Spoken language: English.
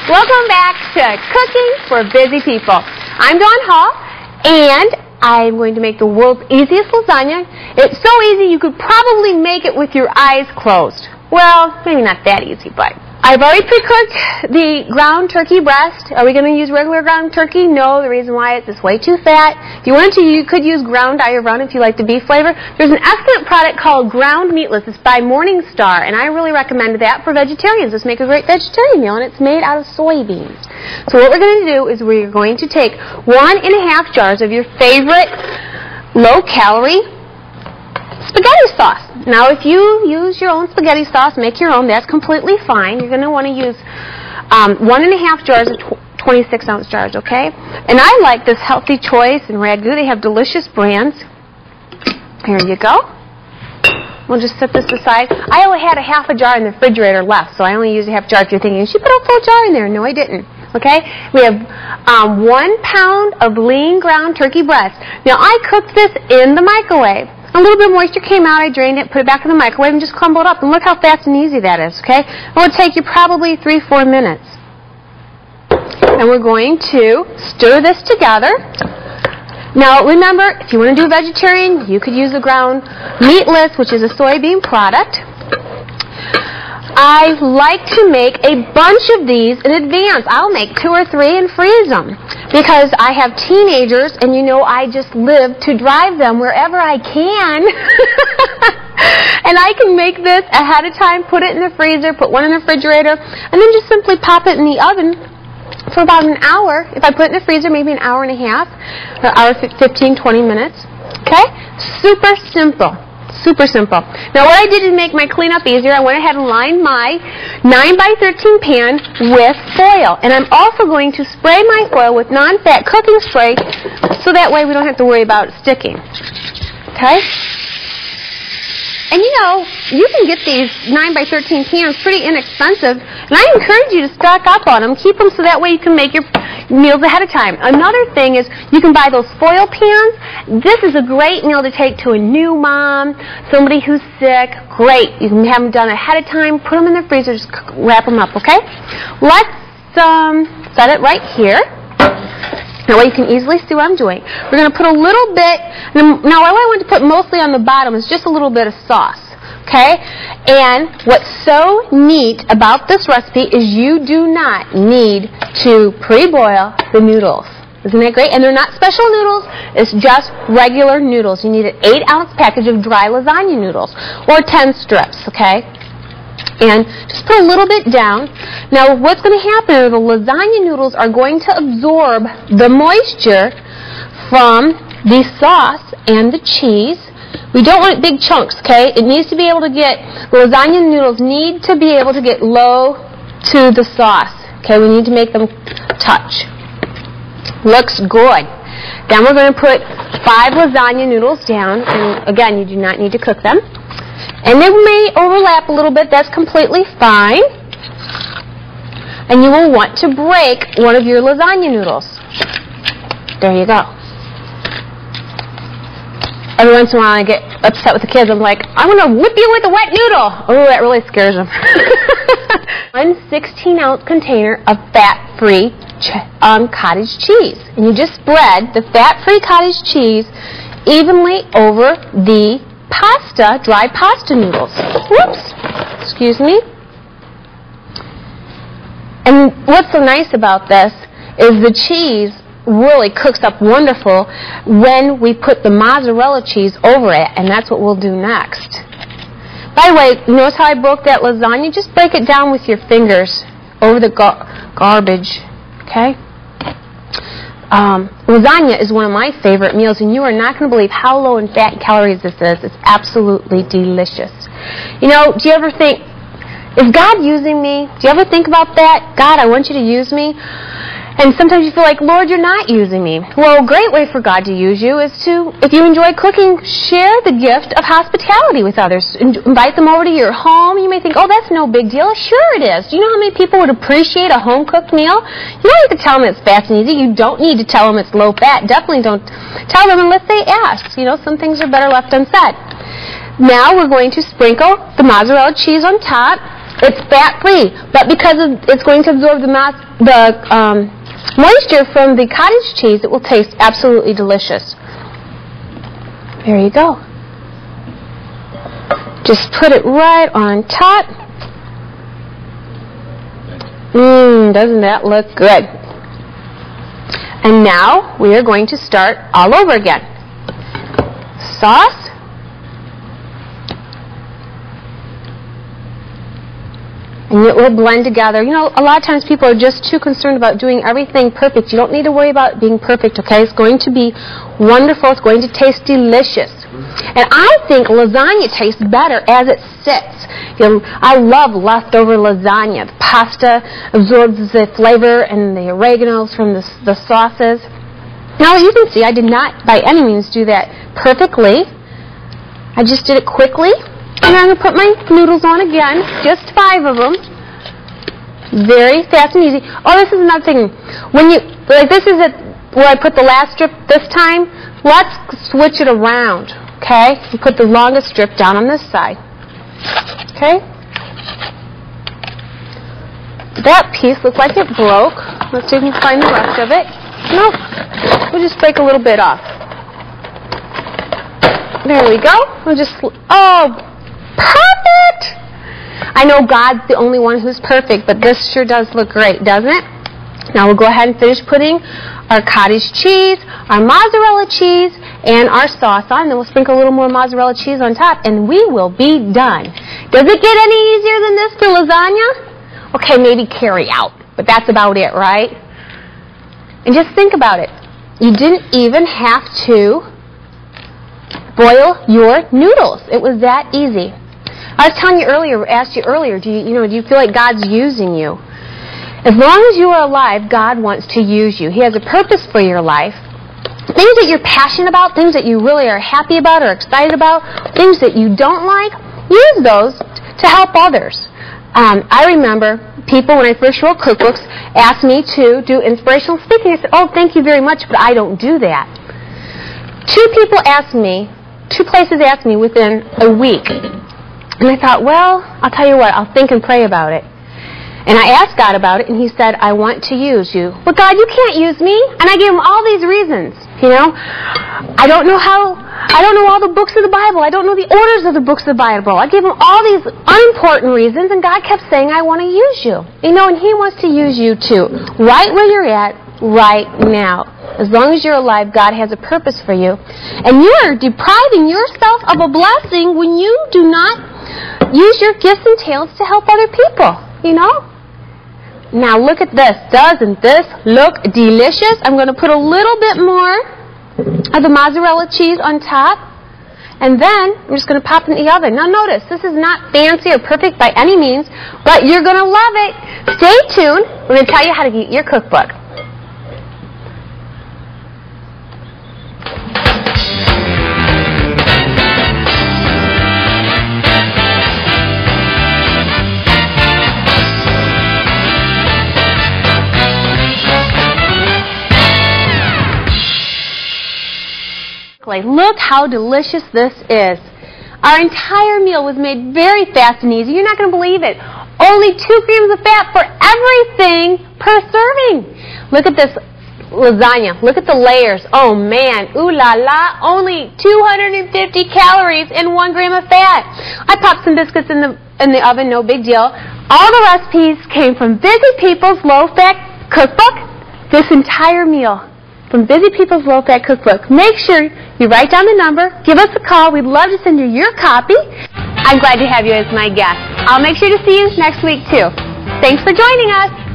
Welcome back to Cooking for Busy People. I'm Dawn Hall, and I'm going to make the world's easiest lasagna. It's so easy you could probably make it with your eyes closed. Well, maybe not that easy, but I've already pre-cooked the ground turkey breast. Are we going to use regular ground turkey? No, the reason why is it's way too fat. If you wanted to, you could use ground ayarun if you like the beef flavor. There's an excellent product called Ground Meatless. It's by Morningstar, and I really recommend that for vegetarians. Let's make a great vegetarian meal, and it's made out of soybeans. So what we're going to do is we're going to take 1.5 jars of your favorite low-calorie spaghetti sauce. Now, if you use your own spaghetti sauce, make your own, that's completely fine. You're going to want to use 1.5 jars of 26-ounce jars, okay? And I like this Healthy Choice and Ragu. They have delicious brands. Here you go. We'll just set this aside. I only had a half a jar in the refrigerator left, so I only used a half jar. If you're thinking, she put a full jar in there. No, I didn't. Okay? We have 1 pound of lean ground turkey breast. Now, I cooked this in the microwave. A little bit of moisture came out, I drained it, put it back in the microwave, and just crumbled up. And look how fast and easy that is, okay? It will take you probably 3-4 minutes. And we're going to stir this together. Now, remember, if you want to do a vegetarian, you could use the ground meatless, which is a soybean product. I like to make a bunch of these in advance. I'll make 2 or 3 and freeze them because I have teenagers, and you know I just live to drive them wherever I can. And I can make this ahead of time, put it in the freezer, put one in the refrigerator, and then just simply pop it in the oven for about an hour. If I put it in the freezer, maybe an hour and a half, or hour 15, 20 minutes. Okay? Super simple. Super simple. Now what I did to make my cleanup easier, I went ahead and lined my 9x13 pan with foil. And I'm also going to spray my foil with non-fat cooking spray so that way we don't have to worry about it sticking. Okay? And you know, you can get these 9x13 pans pretty inexpensive, and I encourage you to stock up on them. Keep them so that way you can make your meals ahead of time. Another thing is you can buy those foil pans. This is a great meal to take to a new mom, somebody who's sick. Great. You can have them done ahead of time. Put them in the freezer. Just wrap them up, okay? Let's set it right here. Now, you can easily see what I'm doing. We're going to put a little bit, now what I want to put mostly on the bottom is just a little bit of sauce, okay? And what's so neat about this recipe is you do not need to pre-boil the noodles. Isn't that great? And they're not special noodles, it's just regular noodles. You need an 8-ounce package of dry lasagna noodles, or 10 strips, okay? And just put a little bit down. Now what's going to happen is the lasagna noodles are going to absorb the moisture from the sauce and the cheese. We don't want big chunks, okay? It needs to be able to get, the lasagna noodles need to be able to get low to the sauce. Okay, we need to make them touch. Looks good. Then we're going to put 5 lasagna noodles down, and again, you do not need to cook them. And they may overlap a little bit. That's completely fine. And you will want to break one of your lasagna noodles. There you go. Every once in a while I get upset with the kids. I'm like, I'm going to whip you with a wet noodle. Oh, that really scares them. 1 16-ounce container of fat-free cottage cheese. And you just spread the fat-free cottage cheese evenly over the pasta, dry pasta noodles. Whoops. Excuse me. And what's so nice about this is the cheese really cooks up wonderful when we put the mozzarella cheese over it, and that's what we'll do next. By the way, notice how I broke that lasagna? Just break it down with your fingers over the garbage, okay? Lasagna is one of my favorite meals, and you are not going to believe how low in fat and calories this is. It's absolutely delicious. You know, do you ever think, is God using me? Do you ever think about that? God, I want you to use me. And sometimes you feel like, Lord, you're not using me. Well, a great way for God to use you is to, if you enjoy cooking, share the gift of hospitality with others. Invite them over to your home. You may think, oh, that's no big deal. Sure it is. Do you know how many people would appreciate a home-cooked meal? You don't have to tell them it's fast and easy. You don't need to tell them it's low-fat. Definitely don't tell them unless they ask. You know, some things are better left unsaid. Now we're going to sprinkle the mozzarella cheese on top. It's fat-free, but because it's going to absorb the moisture from the cottage cheese, it will taste absolutely delicious. There you go. Just put it right on top. Doesn't that look good? And now we are going to start all over again. Sauce. And it will blend together. You know, a lot of times people are just too concerned about doing everything perfect. You don't need to worry about it being perfect, okay? It's going to be wonderful. It's going to taste delicious. And I think lasagna tastes better as it sits. You know, I love leftover lasagna. The pasta absorbs the flavor and the oreganos from the sauces. Now, you can see I did not by any means do that perfectly. I just did it quickly. And I'm going to put my noodles on again, just 5 of them. Very fast and easy. Oh, this is another thing. When you, like this is where I put the last strip this time. Let's switch it around, okay? You put the longest strip down on this side. Okay? That piece looks like it broke. Let's see if we can find the rest of it. Nope. We'll just break a little bit off. There we go. We'll just, oh, perfect! I know God's the only one who's perfect, but this sure does look great, doesn't it? Now we'll go ahead and finish putting our cottage cheese, our mozzarella cheese, and our sauce on. And then we'll sprinkle a little more mozzarella cheese on top, and we will be done. Does it get any easier than this for lasagna? Okay, maybe carry out, but that's about it, right? And just think about it. You didn't even have to boil your noodles. It was that easy. I was telling you earlier, asked you earlier, do you feel like God's using you? As long as you are alive, God wants to use you. He has a purpose for your life. Things that you're passionate about, things that you really are happy about or excited about, things that you don't like, use those to help others. I remember people, when I first wrote cookbooks, asked me to do inspirational speaking. I said, oh, thank you very much, but I don't do that. 2 places asked me within a week. And I thought, well, I'll tell you what, I'll think and pray about it. And I asked God about it, and He said, I want to use you. Well, God, you can't use me. And I gave Him all these reasons, you know. I don't know all the books of the Bible. I don't know the orders of the books of the Bible. I gave Him all these unimportant reasons, and God kept saying, I want to use you. You know, and He wants to use you too, right where you're at, right now. As long as you're alive, God has a purpose for you. And you are depriving yourself of a blessing when you do not use your gifts and talents to help other people, you know? Now look at this. Doesn't this look delicious? I'm going to put a little bit more of the mozzarella cheese on top. And then I'm just going to pop it in the oven. Now notice, this is not fancy or perfect by any means, but you're going to love it. Stay tuned. We're going to tell you how to get your cookbook. Look how delicious this is. Our entire meal was made very fast and easy. You're not going to believe it. Only 2 grams of fat for everything per serving. Look at this lasagna. Look at the layers. Oh man, ooh la la, only 250 calories and 1 gram of fat. I popped some biscuits in the oven, no big deal. All the recipes came from Busy People's Low-Fat Cookbook. This entire meal from Busy People's Low-Fat Cookbook. Make sure you write down the number, give us a call. We'd love to send you your copy. I'm glad to have you as my guest. I'll make sure to see you next week too. Thanks for joining us.